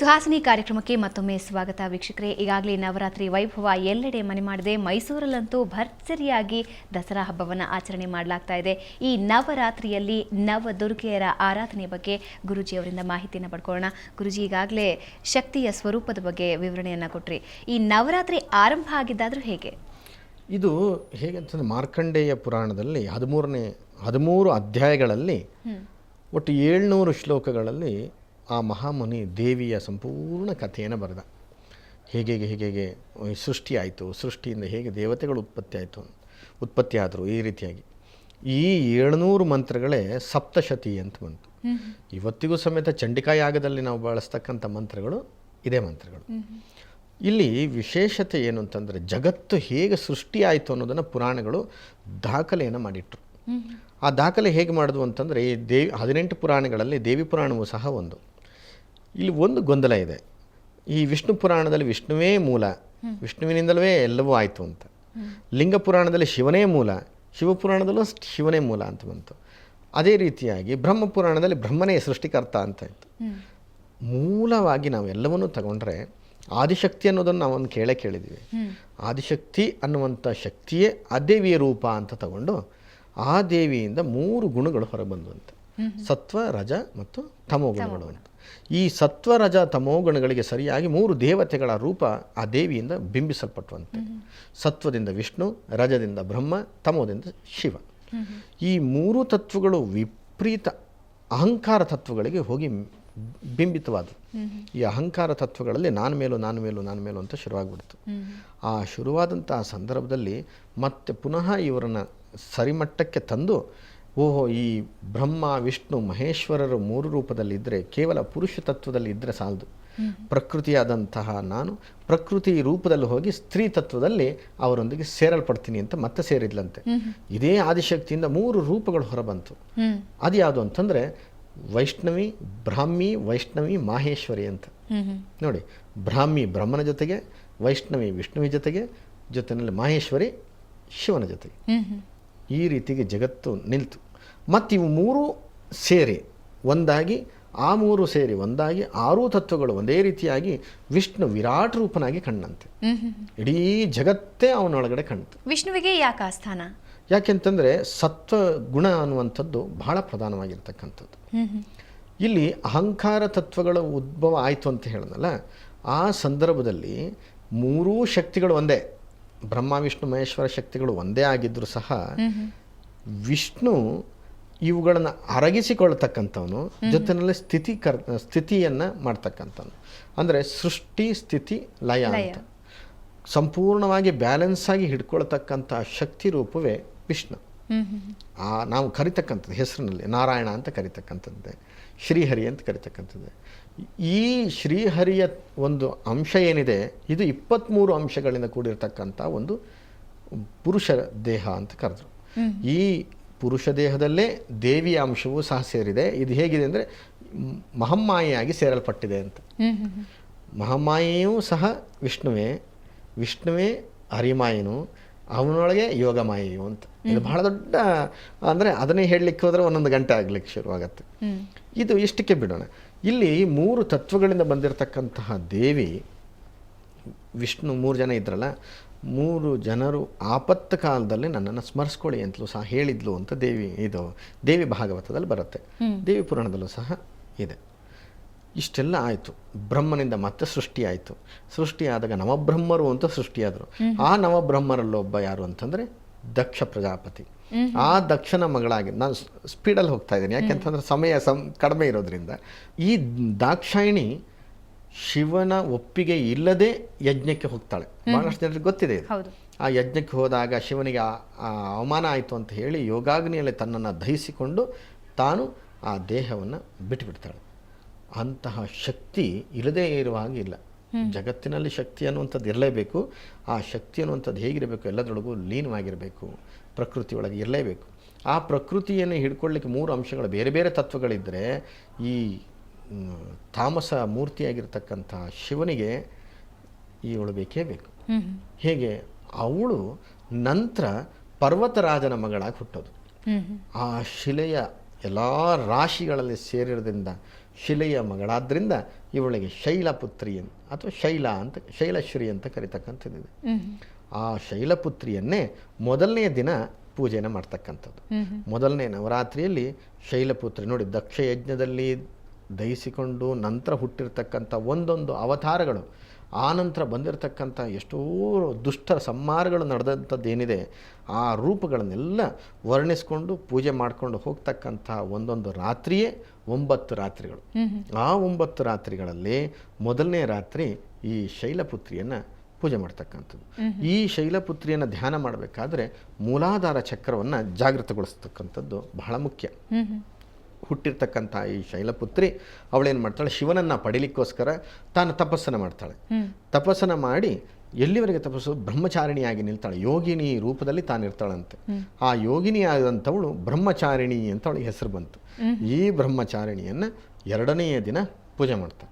ಸುಹಾಸಿನಿ ಕಾರ್ಯಕ್ರಮಕ್ಕೆ ಮತ್ತೊಮ್ಮೆ ಸ್ವಾಗತ ವೀಕ್ಷಕರೇ. ಈಗಾಗಲೇ ನವರಾತ್ರಿ ವೈಭವ ಎಲ್ಲೆಡೆ ಮನೆ ಮಾಡಿದೆ. ಮೈಸೂರಲ್ಲಂತೂ ಭರ್ಜರಿಯಾಗಿ ದಸರಾ ಹಬ್ಬವನ್ನು ಆಚರಣೆ ಮಾಡಲಾಗ್ತಾ ಇದೆ. ಈ ನವರಾತ್ರಿಯಲ್ಲಿ ನವದುರ್ಗೆಯರ ಆರಾಧನೆ ಬಗ್ಗೆ ಗುರುಜಿಯವರಿಂದ ಮಾಹಿತಿಯನ್ನು ಪಡ್ಕೊಳ್ಳೋಣ. ಗುರುಜಿ, ಈಗಾಗಲೇ ಶಕ್ತಿಯ ಸ್ವರೂಪದ ಬಗ್ಗೆ ವಿವರಣೆಯನ್ನು ಕೊಟ್ರಿ. ಈ ನವರಾತ್ರಿ ಆರಂಭ ಆಗಿದ್ದಾದ್ರೂ ಹೇಗೆ? ಇದು ಹೇಗೆ ಅಂತಂದರೆ, ಮಾರ್ಕಂಡೇಯ ಪುರಾಣದಲ್ಲಿ 13 ಅಧ್ಯಾಯಗಳಲ್ಲಿ ಒಟ್ಟು 700 ಶ್ಲೋಕಗಳಲ್ಲಿ ಆ ಮಹಾಮುನಿ ದೇವಿಯ ಸಂಪೂರ್ಣ ಕಥೆಯನ್ನು ಬರೆದ. ಹೇಗೆ ಸೃಷ್ಟಿ ಆಯಿತು, ಸೃಷ್ಟಿಯಿಂದ ಹೇಗೆ ದೇವತೆಗಳು ಉತ್ಪತ್ತಿ ಆದರು, ಈ ರೀತಿಯಾಗಿ ಈ 700 ಮಂತ್ರಗಳೇ ಸಪ್ತಶತಿ ಅಂತ ಬಂತು. ಇವತ್ತಿಗೂ ಸಮೇತ ಚಂಡಿಕಾ ಯಾಗದಲ್ಲಿ ನಾವು ಬಳಸ್ತಕ್ಕಂಥ ಮಂತ್ರಗಳು ಇದೇ ಮಂತ್ರಗಳು. ಇಲ್ಲಿ ವಿಶೇಷತೆ ಏನು ಅಂತಂದರೆ, ಜಗತ್ತು ಹೇಗೆ ಸೃಷ್ಟಿಯಾಯಿತು ಅನ್ನೋದನ್ನು ಪುರಾಣಗಳು ದಾಖಲೆಯನ್ನು ಮಾಡಿಟ್ರು. ಆ ದಾಖಲೆ ಹೇಗೆ ಮಾಡಿದ್ವು ಅಂತಂದರೆ, ಈ 18 ಪುರಾಣಗಳಲ್ಲಿ ದೇವಿ ಪುರಾಣವೂ ಸಹ ಒಂದು. ಇಲ್ಲಿ ಒಂದು ಗೊಂದಲ ಇದೆ. ಈ ವಿಷ್ಣು ಪುರಾಣದಲ್ಲಿ ವಿಷ್ಣುವೇ ಮೂಲ, ವಿಷ್ಣುವಿನಿಂದಲೇ ಎಲ್ಲವೂ ಆಯಿತು ಅಂತ. ಲಿಂಗ ಪುರಾಣದಲ್ಲಿ ಶಿವನೇ ಮೂಲ, ಶಿವಪುರಾಣದಲ್ಲೂ ಶಿವನೇ ಮೂಲ ಅಂತ ಬಂತು. ಅದೇ ರೀತಿಯಾಗಿ ಬ್ರಹ್ಮ ಪುರಾಣದಲ್ಲಿ ಬ್ರಹ್ಮನೇ ಸೃಷ್ಟಿಕರ್ತ ಅಂತ ಇತ್ತು. ಮೂಲವಾಗಿ ನಾವು ಎಲ್ಲವನ್ನೂ ತಗೊಂಡ್ರೆ ಆದಿಶಕ್ತಿ ಅನ್ನೋದನ್ನು ನಾವೊಂದು ಕೇಳಿದ್ದೀವಿ. ಆದಿಶಕ್ತಿ ಅನ್ನುವಂಥ ಶಕ್ತಿಯೇ ಅದೇವಿಯ ರೂಪ ಅಂತ ತಗೊಂಡು ಆ ದೇವಿಯಿಂದ 3 ಗುಣಗಳು ಹೊರಬಂದುವಂತೆ, ಸತ್ವ, ರಜ ಮತ್ತು ತಮೋ ಗುಣಗಳು ಅಂತ. ಈ ಸತ್ವ, ರಜ, ತಮೋ ಗುಣಗಳಿಗೆ ಸರಿಯಾಗಿ 3 ದೇವತೆಗಳ ರೂಪ ಆ ದೇವಿಯಿಂದ ಬಿಂಬಿಸಲ್ಪಟ್ಟುವಂತೆ. ಸತ್ವದಿಂದ ವಿಷ್ಣು, ರಜದಿಂದ ಬ್ರಹ್ಮ, ತಮೋದಿಂದ ಶಿವ. ಈ 3 ತತ್ವಗಳು ವಿಪರೀತ ಅಹಂಕಾರ ತತ್ವಗಳಿಗೆ ಹೋಗಿ ಬಿಂಬಿತವಾದವು. ಈ ಅಹಂಕಾರ ತತ್ವಗಳಲ್ಲಿ ನಾನು ಮೇಲು ಅಂತ ಶುರುವಾಗ್ಬಿಡ್ತು. ಆ ಶುರುವಾದಂಥ ಸಂದರ್ಭದಲ್ಲಿ ಮತ್ತೆ ಪುನಃ ಇವರನ್ನು ಸರಿಮಟ್ಟಕ್ಕೆ ತಂದು, ಓಹೋ, ಈ ಬ್ರಹ್ಮ, ವಿಷ್ಣು, ಮಹೇಶ್ವರರು 3 ರೂಪದಲ್ಲಿದ್ದರೆ, ಕೇವಲ ಪುರುಷ ತತ್ವದಲ್ಲಿ ಇದ್ದರೆ ಸಾಲದು. ಪ್ರಕೃತಿಯಾದಂತಹ ನಾನು ಪ್ರಕೃತಿ ರೂಪದಲ್ಲಿ ಹೋಗಿ ಸ್ತ್ರೀ ತತ್ವದಲ್ಲಿ ಅವರೊಂದಿಗೆ ಸೇರಲ್ಪಡ್ತೀನಿ ಅಂತ ಮತ್ತೆ ಸೇರಿದ್ಲಂತೆ. ಇದೇ ಆದಿಶಕ್ತಿಯಿಂದ 3 ರೂಪಗಳು ಹೊರಬಂತು. ಅದು ಯಾವುದು ಅಂತಂದರೆ ವೈಷ್ಣವಿ, ಬ್ರಾಹ್ಮಿ, ವೈಷ್ಣವಿ, ಮಾಹೇಶ್ವರಿ ಅಂತ. ನೋಡಿ, ಬ್ರಾಹ್ಮಿ ಬ್ರಹ್ಮನ ಜೊತೆಗೆ, ವೈಷ್ಣವಿ ವಿಷ್ಣುವಿ ಜೊತೆಯಲ್ಲಿ ಮಾಹೇಶ್ವರಿ ಶಿವನ ಜೊತೆಗೆ. ಈ ರೀತಿಗೆ ಜಗತ್ತು ನಿಲ್ತು. ಮತ್ತು ಇವು 3 ಸೇರಿ ಒಂದಾಗಿ, ಆ 3 ಸೇರಿ ಒಂದಾಗಿ 6 ತತ್ವಗಳು ಒಂದೇ ರೀತಿಯಾಗಿ ವಿಷ್ಣು ವಿರಾಟ್ ರೂಪನಾಗಿ ಕಣ್ಣಂತೆ. ಇಡೀ ಜಗತ್ತೇ ಅವನೊಳಗಡೆ ಕಾಣ್ತು. ವಿಷ್ಣುವಿಗೆ ಯಾಕೆ ಆ ಸ್ಥಾನ? ಯಾಕೆಂತಂದರೆ ಸತ್ವ ಗುಣ ಅನ್ನುವಂಥದ್ದು ಬಹಳ ಪ್ರಧಾನವಾಗಿರ್ತಕ್ಕಂಥದ್ದು. ಇಲ್ಲಿ ಅಹಂಕಾರ ತತ್ವಗಳ ಉದ್ಭವ ಆಯಿತು ಅಂತ ಹೇಳಿದ್ನಲ್ಲ, ಆ ಸಂದರ್ಭದಲ್ಲಿ 3 ಶಕ್ತಿಗಳು ಒಂದೇ, ಬ್ರಹ್ಮ, ವಿಷ್ಣು, ಮಹೇಶ್ವರ ಶಕ್ತಿಗಳು ಒಂದೇ ಆಗಿದ್ದರೂ ಸಹ ವಿಷ್ಣು ಇವುಗಳನ್ನು ಅರಗಿಸಿಕೊಳ್ತಕ್ಕಂಥವನು, ಜೊತೆಯಲ್ಲಿ ಸ್ಥಿತಿಯನ್ನು ಮಾಡ್ತಕ್ಕಂಥವನು. ಅಂದರೆ ಸೃಷ್ಟಿ, ಸ್ಥಿತಿ, ಲಯ ಅಂತ ಸಂಪೂರ್ಣವಾಗಿ ಬ್ಯಾಲೆನ್ಸ್ ಆಗಿ ಹಿಡ್ಕೊಳ್ತಕ್ಕಂಥ ಶಕ್ತಿ ರೂಪವೇ ವಿಷ್ಣು. ನಾವು ಕರಿತಕ್ಕಂಥದ್ದು ಹೆಸರಿನಲ್ಲಿ ನಾರಾಯಣ ಅಂತ ಕರಿತಕ್ಕಂಥದ್ದೇ, ಶ್ರೀಹರಿ ಅಂತ ಕರಿತಕ್ಕಂಥದ್ದೇ. ಈ ಶ್ರೀಹರಿಯ ಒಂದು ಅಂಶ ಏನಿದೆ, ಇದು 23 ಅಂಶಗಳಿಂದ ಕೂಡಿರ್ತಕ್ಕಂಥ ಒಂದು ಪುರುಷ ದೇಹ ಅಂತ ಕರೆದ್ರು. ಈ ಪುರುಷ ದೇಹದಲ್ಲೇ ದೇವಿಯ ಅಂಶವೂ ಸಹ ಸೇರಿದೆ. ಇದು ಹೇಗಿದೆ ಅಂದರೆ ಮಹಮ್ಮಾಯೆಯಾಗಿ ಸೇರಲ್ಪಟ್ಟಿದೆ ಅಂತ. ಮಹಮ್ಮಾಯೆಯೂ ಸಹ ವಿಷ್ಣುವೇ ಹರಿಮಾಯನು, ಅವನೊಳಗೆ ಯೋಗಮಾಯೆಯು ಅಂತ. ಇದು ಬಹಳ ದೊಡ್ಡ, ಅಂದರೆ ಅದನ್ನೇ ಹೇಳಲಿಕ್ಕೆ ಹೋದರೆ 1 ಗಂಟೆ ಆಗಲಿಕ್ಕೆ ಶುರುವಾಗತ್ತೆ. ಇದು ಇಷ್ಟಕ್ಕೆ ಬಿಡೋಣ. ಇಲ್ಲಿ 3 ತತ್ವಗಳಿಂದ ಬಂದಿರತಕ್ಕಂತಹ ದೇವಿ ವಿಷ್ಣು 3 ಜನ ಇದ್ರಲ್ಲ, 3 ಜನರು ಆಪತ್ತು ಕಾಲದಲ್ಲಿ ನನ್ನನ್ನು ಸ್ಮರಿಸ್ಕೊಳ್ಳಿ ಅಂತಲೂ ಸಹ ಹೇಳಿದ್ಲು ಅಂತ ದೇವಿ ಭಾಗವತದಲ್ಲಿ ಬರುತ್ತೆ, ದೇವಿ ಪುರಾಣದಲ್ಲೂ ಸಹ ಇದೆ. ಇಷ್ಟೆಲ್ಲ ಆಯಿತು. ಬ್ರಹ್ಮನಿಂದ ಮತ್ತೆ ಸೃಷ್ಟಿ ಆಯಿತು. ಸೃಷ್ಟಿಯಾದಾಗ ನವಬ್ರಹ್ಮರು ಅಂತ ಸೃಷ್ಟಿಯಾದರು. ಆ ನವಬ್ರಹ್ಮರಲ್ಲೊಬ್ಬ ಯಾರು ಅಂತಂದರೆ ದಕ್ಷ ಪ್ರಜಾಪತಿ. ಆ ದಕ್ಷನ ಮಗಳಾಗಿ, ನಾನು ಸ್ಪೀಡಲ್ಲಿ ಹೋಗ್ತಾ ಇದ್ದೀನಿ ಯಾಕೆಂತಂದರೆ ಸಮಯ ಕಡಿಮೆ ಇರೋದ್ರಿಂದ. ಈ ದಾಕ್ಷಾಯಿಣಿ ಶಿವನ ಒಪ್ಪಿಗೆ ಇಲ್ಲದೆ ಯಜ್ಞಕ್ಕೆ ಹೋಗ್ತಾಳೆ. ಬಹಳಷ್ಟು ಜನರಿಗೆ ಗೊತ್ತಿದೆ ಇದು. ಆ ಯಜ್ಞಕ್ಕೆ ಹೋದಾಗ ಶಿವನಿಗೆ ಅವಮಾನ ಆಯಿತು ಅಂತ ಹೇಳಿ ಯೋಗಾಗ್ನಿಯಲ್ಲಿ ತನ್ನನ್ನು ದಹಿಸಿಕೊಂಡು ತಾನು ಆ ದೇಹವನ್ನು ಬಿಟ್ಟುಬಿಡ್ತಾಳೆ. ಅಂತಹ ಶಕ್ತಿ ಇಲ್ಲದೇ ಇರುವಾಗ ಇಲ್ಲ. ಜಗತ್ತಿನಲ್ಲಿ ಶಕ್ತಿ ಅನ್ನುವಂಥದ್ದು ಇರಲೇಬೇಕು. ಆ ಶಕ್ತಿ ಅನ್ನುವಂಥದ್ದು ಹೇಗಿರಬೇಕು, ಎಲ್ಲದರೊಳಗೂ ಲೀನವಾಗಿರಬೇಕು, ಪ್ರಕೃತಿಯೊಳಗೆ ಇರಲೇಬೇಕು. ಆ ಪ್ರಕೃತಿಯನ್ನು ಹಿಡ್ಕೊಳ್ಳಿಕ್ಕೆ 3 ಅಂಶಗಳು, ಬೇರೆ ಬೇರೆ ತತ್ವಗಳಿದ್ದರೆ ಈ ತಾಮಸ ಮೂರ್ತಿಯಾಗಿರ್ತಕ್ಕಂಥ ಶಿವನಿಗೆ ಇವಳು ಬೇಕೇ ಬೇಕು. ಹೇಗೆ ಅವಳು ನಂತರ ಪರ್ವತರಾಜನ ಮಗಳಾಗಿ ಹುಟ್ಟೋದು. ಆ ಶಿಲೆಯ ಎಲ್ಲ ರಾಶಿಗಳಲ್ಲಿ ಸೇರಿರೋದ್ರಿಂದ ಶಿಲೆಯ ಮಗಳಾದ್ದರಿಂದ ಇವಳಿಗೆ ಶೈಲಪುತ್ರಿ ಅಥವಾ ಶೈಲಶ್ರೀ ಅಂತ ಕರಿತಕ್ಕಂಥದ್ದಿದೆ. ಆ ಶೈಲಪುತ್ರಿಯನ್ನೇ ಮೊದಲನೇ ದಿನ ಪೂಜೆನ ಮಾಡ್ತಕ್ಕಂಥದ್ದು. ಮೊದಲನೇ ನವರಾತ್ರಿಯಲ್ಲಿ ಶೈಲಪುತ್ರಿ ನೋಡಿ, ದಕ್ಷ ಯಜ್ಞದಲ್ಲಿ ದಹಿಸಿಕೊಂಡು ನಂತರ ಹುಟ್ಟಿರ್ತಕ್ಕಂಥ ಒಂದೊಂದು ಅವತಾರಗಳು, ಆ ನಂತರ ಬಂದಿರತಕ್ಕಂಥ ಎಷ್ಟೋ ದುಷ್ಟ ಸಂಹಾರಗಳು ನಡೆದಂಥದ್ದೇನಿದೆ, ಆ ರೂಪಗಳನ್ನೆಲ್ಲ ವರ್ಣಿಸ್ಕೊಂಡು ಪೂಜೆ ಮಾಡಿಕೊಂಡು ಹೋಗ್ತಕ್ಕಂಥ ಒಂದೊಂದು ರಾತ್ರಿಯೇ 9 ರಾತ್ರಿಗಳು. ಆ 9 ರಾತ್ರಿಗಳಲ್ಲಿ ಮೊದಲನೇ ರಾತ್ರಿ ಈ ಶೈಲಪುತ್ರಿಯನ್ನು ಪೂಜೆ ಮಾಡ್ತಕ್ಕಂಥದ್ದು. ಈ ಶೈಲಪುತ್ರಿಯನ್ನು ಧ್ಯಾನ ಮಾಡಬೇಕಾದ್ರೆ ಮೂಲಾಧಾರ ಚಕ್ರವನ್ನು ಜಾಗೃತಗೊಳಿಸ್ತಕ್ಕಂಥದ್ದು ಬಹಳ ಮುಖ್ಯ. ಹುಟ್ಟಿರ್ತಕ್ಕಂಥ ಈ ಶೈಲಪುತ್ರಿ ಅವಳೇನು ಮಾಡ್ತಾಳೆ, ಶಿವನನ್ನು ಪಡಿಲಿಕ್ಕೋಸ್ಕರ ತಾನು ತಪಸ್ಸನ್ನು ಮಾಡ್ತಾಳೆ. ತಪಸ್ಸನ್ನು ಮಾಡಿ ಎಲ್ಲಿವರೆಗೆ ತಪಸ್ಸು, ಬ್ರಹ್ಮಚಾರಿಣಿಯಾಗಿ ನಿಲ್ತಾಳೆ. ಯೋಗಿನಿ ರೂಪದಲ್ಲಿ ತಾನಿರ್ತಾಳಂತೆ. ಆ ಯೋಗಿನಿ ಆದಂಥವಳು ಬ್ರಹ್ಮಚಾರಿಣಿ ಅಂತ ಅವಳಿಗೆ ಹೆಸರು ಬಂತು. ಈ ಬ್ರಹ್ಮಚಾರಿಣಿಯನ್ನು 2ನೆಯ ದಿನ ಪೂಜೆ ಮಾಡ್ತಾರೆ,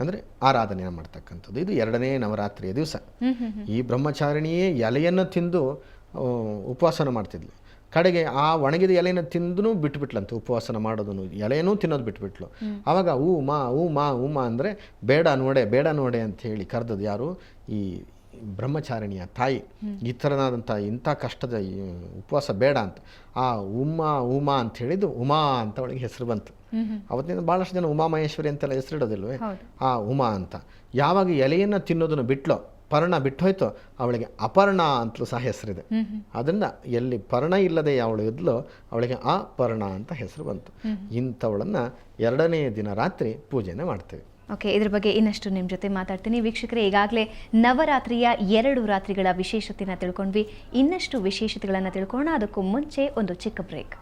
ಅಂದರೆ ಆರಾಧನೆ ಮಾಡ್ತಕ್ಕಂಥದ್ದು. ಇದು 2ನೇ ನವರಾತ್ರಿಯ ದಿವಸ. ಈ ಬ್ರಹ್ಮಚಾರಿಣಿಯೇ ಎಲೆಯನ್ನು ತಿಂದು ಉಪವಾಸನ ಮಾಡ್ತಿದ್ಲು. ಕಡೆಗೆ ಆ ಒಣಗಿದ ಎಲೆಯನ್ನು ತಿಂದು ಬಿಟ್ಬಿಟ್ಲಂತೆ ಉಪವಾಸನ ಮಾಡೋದನ್ನು, ಎಲೆಯೂ ತಿನ್ನೋದು ಬಿಟ್ಬಿಟ್ಲು. ಆವಾಗ ಉಮಾ ಅಂದರೆ ಬೇಡ ನೋಡೆ ಅಂತ ಹೇಳಿ ಕರೆದದ್ದು ಯಾರು, ಈ ಬ್ರಹ್ಮಚಾರಿಣಿಯ ತಾಯಿ. ಈ ಥರನಾದಂಥ ಇಂಥ ಕಷ್ಟದ ಉಪವಾಸ ಬೇಡ ಅಂತ ಆ ಉಮಾ ಅಂತ ಹೇಳಿದ್ದು ಉಮಾ ಅಂತ ಅವಳಿಗೆ ಹೆಸರು ಬಂತು. ಅವತ್ತಿನಿಂದ ಭಾಳಷ್ಟು ಜನ ಉಮಾಮಹೇಶ್ವರಿ ಅಂತೆಲ್ಲ ಹೆಸರಿಡೋದಿಲ್ವೇ, ಆ ಉಮಾ ಅಂತ. ಯಾವಾಗ ಎಲೆಯನ್ನು ತಿನ್ನೋದನ್ನು ಬಿಟ್ಲೋ, ಪರ್ಣ ಬಿಟ್ಟು ಹೋಯ್ತು, ಅವಳಿಗೆ ಅಪರ್ಣ ಅಂತಲೂ ಸಹ ಹೆಸರಿದೆ. ಅದರಿಂದ ಎಲ್ಲಿ ಪರ್ಣ ಇಲ್ಲದೆ ಅವಳು ಇದ್ಲೋ ಅವಳಿಗೆ ಅಪರ್ಣ ಅಂತ ಹೆಸರು ಬಂತು. ಇಂಥವಳನ್ನು 2ನೇ ದಿನ ರಾತ್ರಿ ಪೂಜೆನ ಮಾಡ್ತೇವೆ. ಓಕೆ, ಇದ್ರ ಬಗ್ಗೆ ಇನ್ನಷ್ಟು ನಿಮ್ಮ ಜೊತೆ ಮಾತಾಡ್ತೀನಿ. ವೀಕ್ಷಕರೇ, ಈಗಾಗಲೇ ನವರಾತ್ರಿಯ 2 ರಾತ್ರಿಗಳ ವಿಶೇಷತೆಯನ್ನು ತಿಳ್ಕೊಂಡ್ವಿ. ಇನ್ನಷ್ಟು ವಿಶೇಷತೆಗಳನ್ನು ತಿಳ್ಕೊಳ್ಳೋಣ. ಅದಕ್ಕೂ ಮುಂಚೆ ಒಂದು ಚಿಕ್ಕ ಬ್ರೇಕ್.